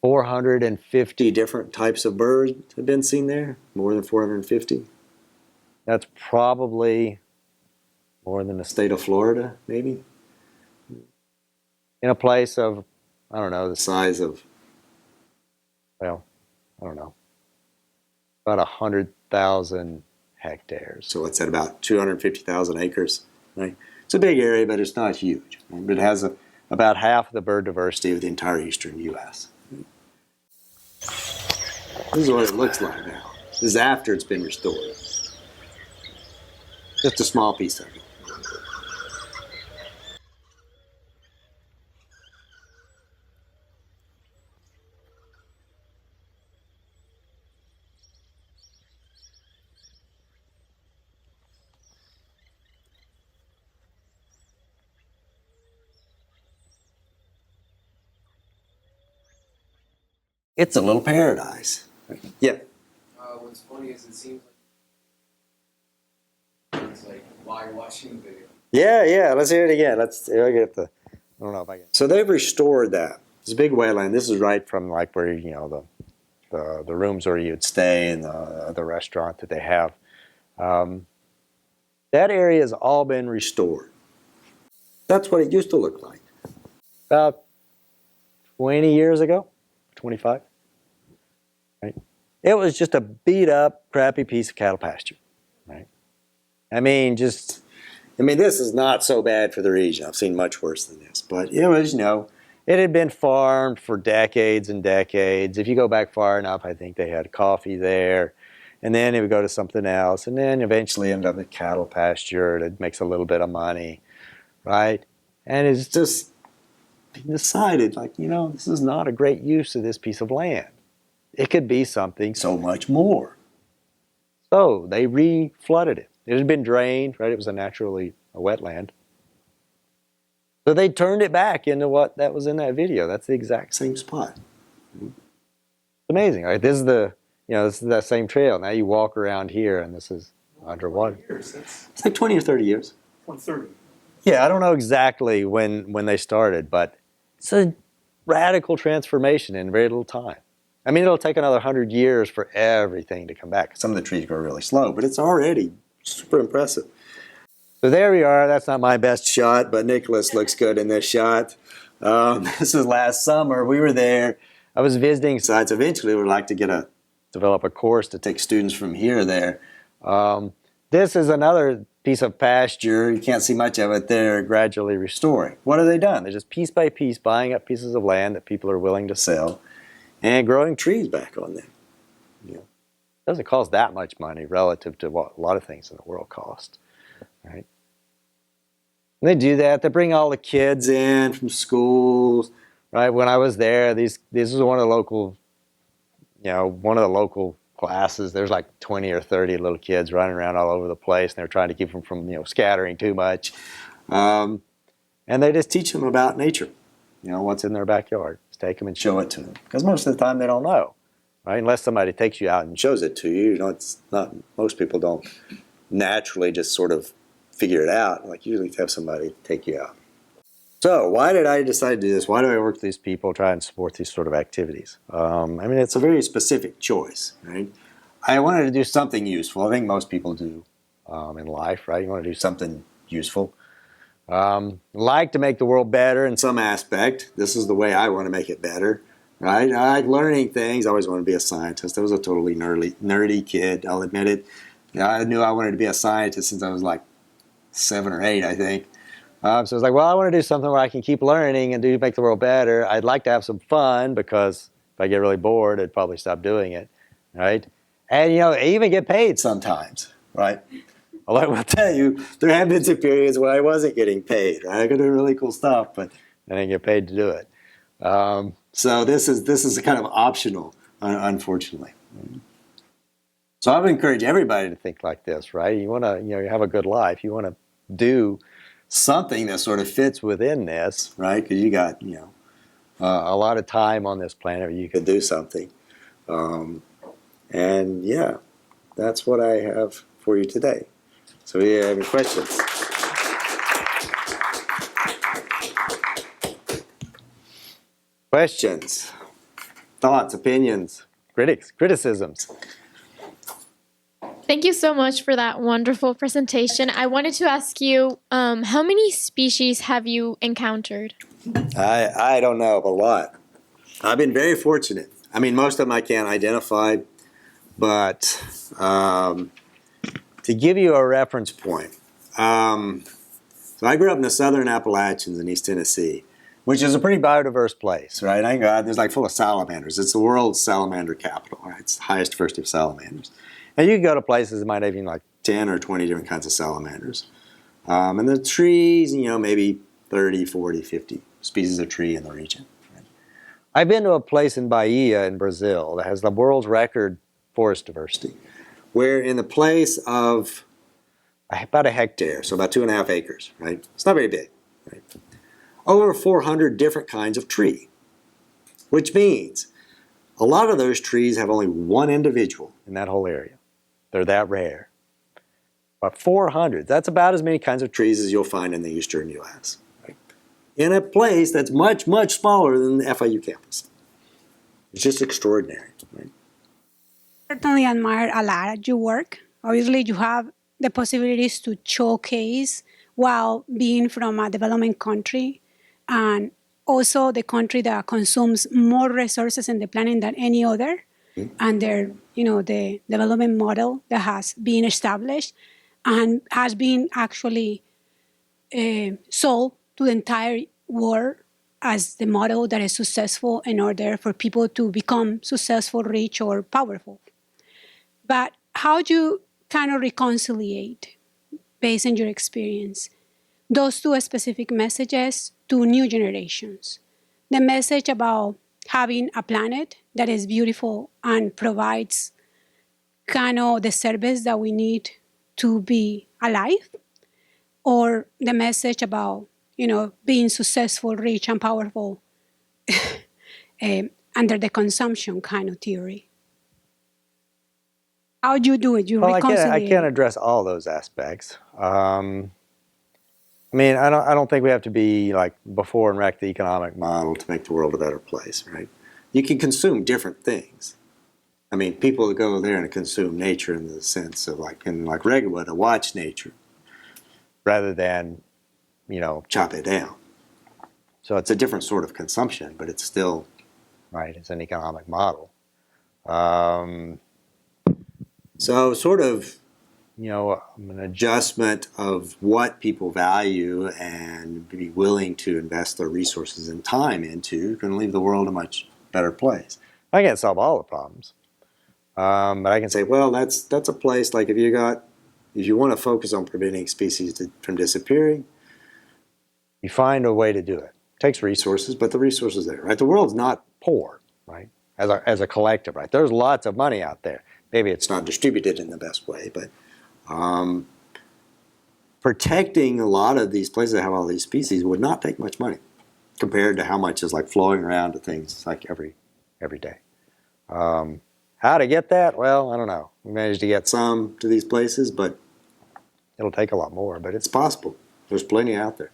450 different types of birds have been seen there. More than 450. That's probably more than the state of Florida, maybe. In a place of, I don't know, the size of, well, I don't know, about 100,000 hectares. So it's at about 250,000 acres. Right? It's a big area, but it's not huge. Right? But it has about half of the bird diversity of the entire eastern U.S. This is what it looks like now. This is after it's been restored. Just a small piece of it. It's a little paradise. Yeah. What's funny is it seems like it's like while you're watching the video. Yeah. Let's hear it again. I don't know if I can. So they've restored that. It's a big wetland. This is right from like where the rooms where you'd stay and the restaurant that they have. That area has all been restored. That's what it used to look like. About 20 years ago, 25. Right? It was just a beat up, crappy piece of cattle pasture. Right? I mean, this is not so bad for the region. I've seen much worse than this. But it was, it had been farmed for decades and decades. If you go back far enough, I think they had coffee there. And then it would go to something else. And then eventually end up in cattle pasture. It makes a little bit of money. Right? And it's just decided, this is not a great use of this piece of land. It could be something so much more. So they re-flooded it. It had been drained, right? It was naturally a wetland. So they turned it back into what that was in that video. That's the exact same spot. It's amazing, right? This is this is that same trail. Now you walk around here and this is underwater. It's like 20 or 30 years. 130. Yeah, I don't know exactly when they started, but it's a radical transformation in very little time. I mean, it'll take another 100 years for everything to come back. Some of the trees grow really slow, but it's already super impressive. So there we are. That's not my best shot, but Nicholas looks good in this shot. This was last summer. We were there. I was visiting sites. Eventually, we would like to develop a course to take students from here there. This is another piece of pasture. You can't see much of it. They're gradually restoring. What have they done? They're just piece by piece buying up pieces of land that people are willing to sell and growing trees back on them. It doesn't cost that much money relative to what a lot of things in the world cost. Right? And they do that. They bring all the kids in from schools, right? When I was there, this was one of the local classes. There's like 20 or 30 little kids running around all over the place, and they're trying to keep them from, scattering too much. And they just teach them about nature, what's in their backyard. Just take them and show it to them. Because most of the time they don't know, right? Unless somebody takes you out and shows it to you. It's not, most people don't naturally just sort of figure it out. Like usually you have somebody take you out. So why did I decide to do this? Why do I work with these people, try and support these sort of activities? It's a very specific choice, right? I wanted to do something useful. I think most people do in life, right? You want to do something useful. Like to make the world better in some aspect. This is the way I want to make it better, right? I like learning things. I always wanted to be a scientist. I was a totally nerdy kid, I'll admit it. I knew I wanted to be a scientist since I was like 7 or 8, I think. So I was like, well, I want to do something where I can keep learning and make the world better. I'd like to have some fun because if I get really bored, I'd probably stop doing it, right? And, I even get paid sometimes, right? Although I will tell you, there have been some periods where I wasn't getting paid, right? I could do really cool stuff, but I didn't get paid to do it. So this is kind of optional, unfortunately. So I would encourage everybody to think like this, right? You want to, have a good life. You want to do something that sort of fits within this, right? Because you got, a lot of time on this planet where you could do something. And yeah, that's what I have for you today. So do you have any questions? Questions, thoughts, opinions, criticisms? Thank you so much for that wonderful presentation. I wanted to ask you, how many species have you encountered? I don't know, a lot. I've been very fortunate. Most of them I can't identify, but to give you a reference point, so I grew up in the southern Appalachians in East Tennessee, which is a pretty biodiverse place, right? There's like full of salamanders. It's the world's salamander capital, right? It's the highest diversity of salamanders. And you can go to places that might have even like 10 or 20 different kinds of salamanders. And the trees, maybe 30, 40, 50 species of tree in the region. Right? I've been to a place in Bahia in Brazil that has the world's record forest diversity, where in the place of about a hectare, so about 2.5 acres, right? It's not very big, right? Over 400 different kinds of tree, which means a lot of those trees have only one individual in that whole area. They're that rare. But 400, that's about as many kinds of trees as you'll find in the eastern U.S. Right? In a place that's much, much smaller than the FIU campus. It's just extraordinary. Right? Certainly admire a lot at your work. Obviously, you have the possibilities to showcase while being from a development country, and also the country that consumes more resources in the planet than any other, and their, the development model that has been established and has been actually sold to the entire world as the model that is successful in order for people to become successful, rich, or powerful. But how do you kind of reconciliate, based on your experience, those two specific messages to new generations? The message about having a planet that is beautiful and provides kind of the service that we need to be alive, or the message about, being successful, rich, and powerful under the consumption kind of theory? How do you do it? I can't address all those aspects. I don't think we have to be like before and wreck the economic model to make the world a better place, right? You can consume different things. People that go there and consume nature in the sense of like Redwood, to watch nature, rather than, chop it down. So it's a different sort of consumption, but it's still, right, it's an economic model. So sort of, an adjustment of what people value and be willing to invest their resources and time into can leave the world a much better place. I can't solve all the problems, but I can say, well, that's a place like if you want to focus on preventing species from disappearing, You find a way to do it. It takes resources, but the resources are there, right? The world's not poor, right? As a collective, right? There's lots of money out there. Maybe it's not distributed in the best way, but protecting a lot of these places that have all these species would not take much money compared to how much is like flowing around to things like every day. How to get that? Well, I don't know. We managed to get some to these places, but it'll take a lot more. But it's possible. There's plenty out there.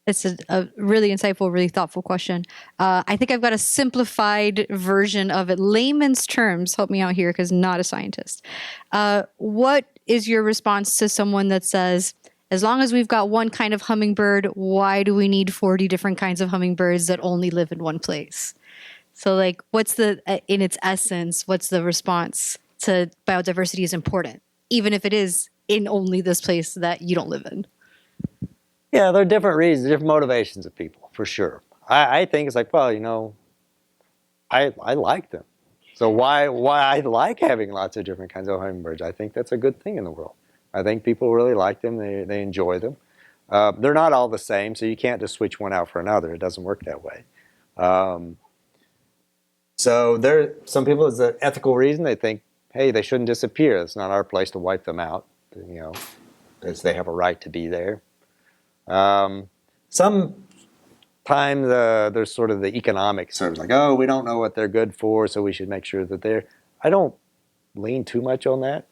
It's a really insightful, really thoughtful question. I think I've got a simplified version of it. Layman's terms, help me out here because I'm not a scientist. What is your response to someone that says, as long as we've got one kind of hummingbird, why do we need 40 different kinds of hummingbirds that only live in one place? So like, what's in its essence, what's the response to biodiversity is important, even if it is in only this place that you don't live in? Yeah, there are different reasons, different motivations of people, for sure. I think it's like, well, I like them. So why I like having lots of different kinds of hummingbirds. I think that's a good thing in the world. I think people really like them. They enjoy them. They're not all the same, so you can't just switch one out for another. It doesn't work that way. So there, some people, it's an ethical reason. They think, hey, they shouldn't disappear. It's not our place to wipe them out, because they have a right to be there. Sometimes there's sort of the economic service, like, oh, we don't know what they're good for, so we should make sure that they're. I don't lean too much on that.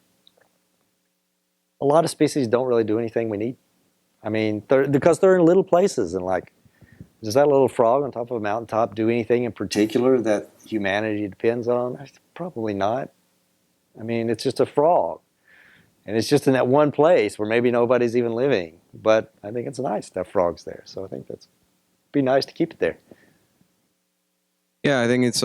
A lot of species don't really do anything we need. I mean, because they're in little places, and like, does that little frog on top of a mountaintop do anything in particular that humanity depends on? Probably not. I mean, it's just a frog. And it's just in that one place where maybe nobody's even living. But I think it's nice that frogs there. So I think it'd be nice to keep it there. Yeah, I think it's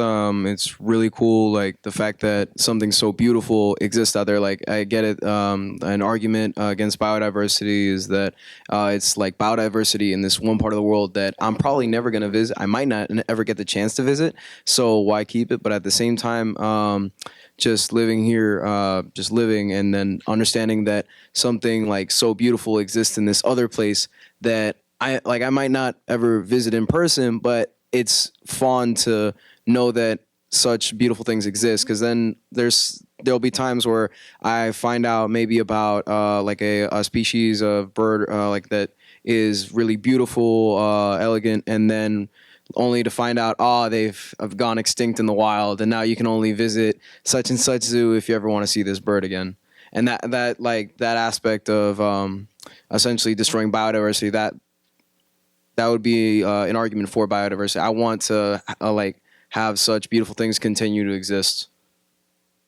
really cool, like the fact that something so beautiful exists out there. Like I get it. An argument against biodiversity is that it's like biodiversity in this one part of the world that I'm probably never going to visit. I might not ever get the chance to visit. So why keep it? But at the same time, just living here, just living, and then understanding that something like so beautiful exists in this other place that I might not ever visit in person, but it's fun to know that such beautiful things exist, because then there'll be times where I find out maybe about like a species of bird like that is really beautiful, elegant, and then only to find out, they've gone extinct in the wild, and now you can only visit such and such zoo if you ever want to see this bird again. And that aspect of essentially destroying biodiversity, that would be an argument for biodiversity. I want to have such beautiful things continue to exist.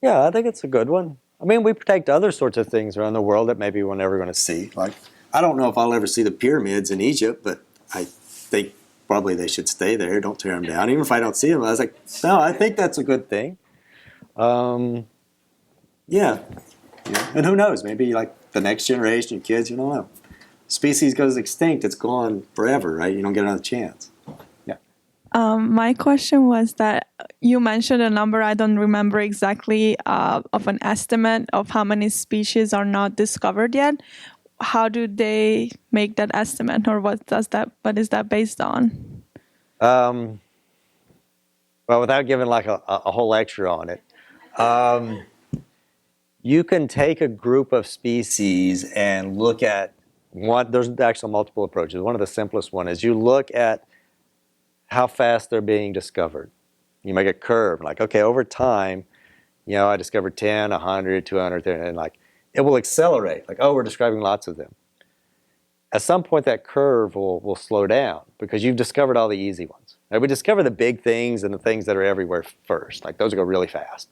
Yeah, I think it's a good one. I mean, we protect other sorts of things around the world that maybe we're never going to see. Like, I don't know if I'll ever see the pyramids in Egypt, but I think probably they should stay there. Don't tear them down. Even if I don't see them, I was like, no, I think that's a good thing. Yeah. And who knows? Maybe like the next generation, your kids, you don't know. Species goes extinct, it's gone forever, right? You don't get another chance. Yeah. My question was that you mentioned a number, I don't remember exactly, of an estimate of how many species are not discovered yet. How do they make that estimate, or what is that based on? Well, without giving like a whole lecture on it, you can take a group of species and look at there's actually multiple approaches. One of the simplest one is you look at how fast they're being discovered. You make a curve, like, okay, over time, I discovered 10, 100, 200, and like, it will accelerate. Like, oh, we're describing lots of them. At some point, that curve will slow down because you've discovered all the easy ones. Now, we discover the big things and the things that are everywhere first. Like, those go really fast.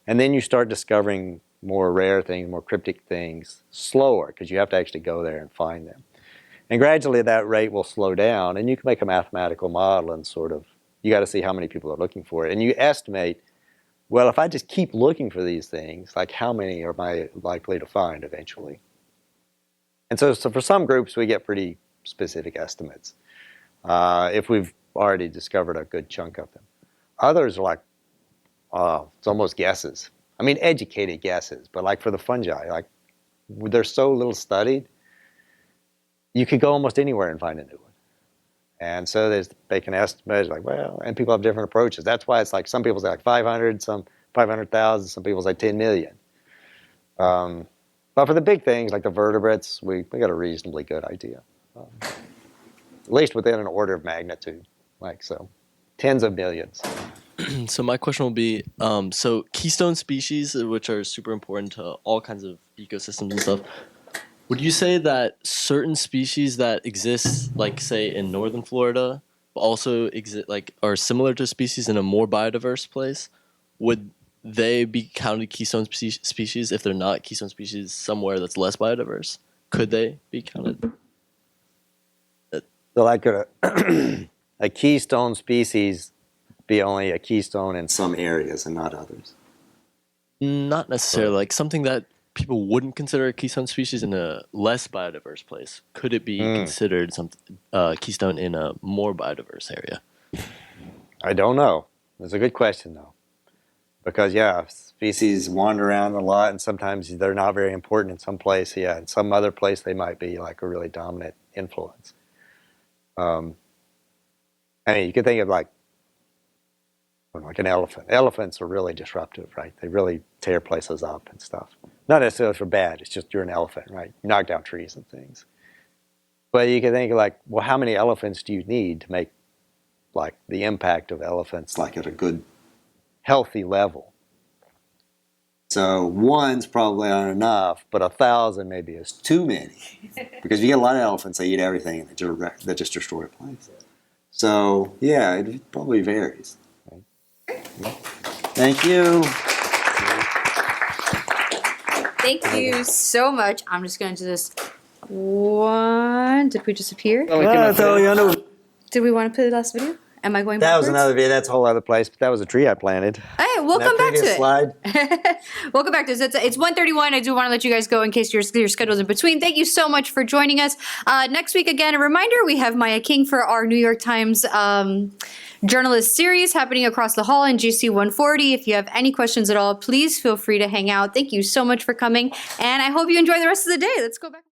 And then you start discovering more rare things, more cryptic things, slower, because you have to actually go there and find them. And gradually that rate will slow down, and you can make a mathematical model and sort of, you got to see how many people are looking for it. And you estimate, well, if I just keep looking for these things, like how many am I likely to find eventually? And so for some groups, we get pretty specific estimates if we've already discovered a good chunk of them. Others are like, it's almost guesses. I mean, educated guesses, but like for the fungi, like they're so little studied, you could go almost anywhere and find a new one. And so they can estimate, like, well, and people have different approaches. That's why it's like some people say like 500, some 500,000, some people say 10 million. But for the big things like the vertebrates, we got a reasonably good idea, at least within an order of magnitude, like so, tens of millions. So my question will be, so keystone species, which are super important to all kinds of ecosystems and stuff, would you say that certain species that exist, like say in northern Florida, also exist, like are similar to species in a more biodiverse place, would they be counted keystone species if they're not keystone species somewhere that's less biodiverse? Could they be counted? So like a keystone species be only a keystone in some areas and not others? Not necessarily. Like something that people wouldn't consider a keystone species in a less biodiverse place. Could it be considered some keystone in a more biodiverse area? I don't know. That's a good question, though. Because, yeah, species wander around a lot, and sometimes they're not very important in some place. Yeah, in some other place, they might be like a really dominant influence. I mean, you could think of like an elephant. Elephants are really disruptive, right? They really tear places up and stuff. Not necessarily for bad. It's just you're an elephant, right? You knock down trees and things. But you can think of like, well, how many elephants do you need to make like the impact of elephants like at a good, healthy level? So one's probably not enough, but 1,000 maybe is too many. Because you get a lot of elephants, they eat everything and they just destroy a place. So yeah, it probably varies. Right? Thank you. Thank you so much. I'm just going to do this one. Did we disappear? Did we want to play the last video? Am I going That backwards? was another video. That's a whole other place. But that was a tree I planted. Hey, we'll come back to it. Slide. Welcome back to this. It's 1:31. I do want to let you guys go in case your schedule's in between. Thank you so much for joining us. Next week, again, a reminder, we have Maya King for our New York Times journalist series happening across the hall in GC 140. If you have any questions at all, please feel free to hang out. Thank you so much for coming, and I hope you enjoy the rest of the day. Let's go back.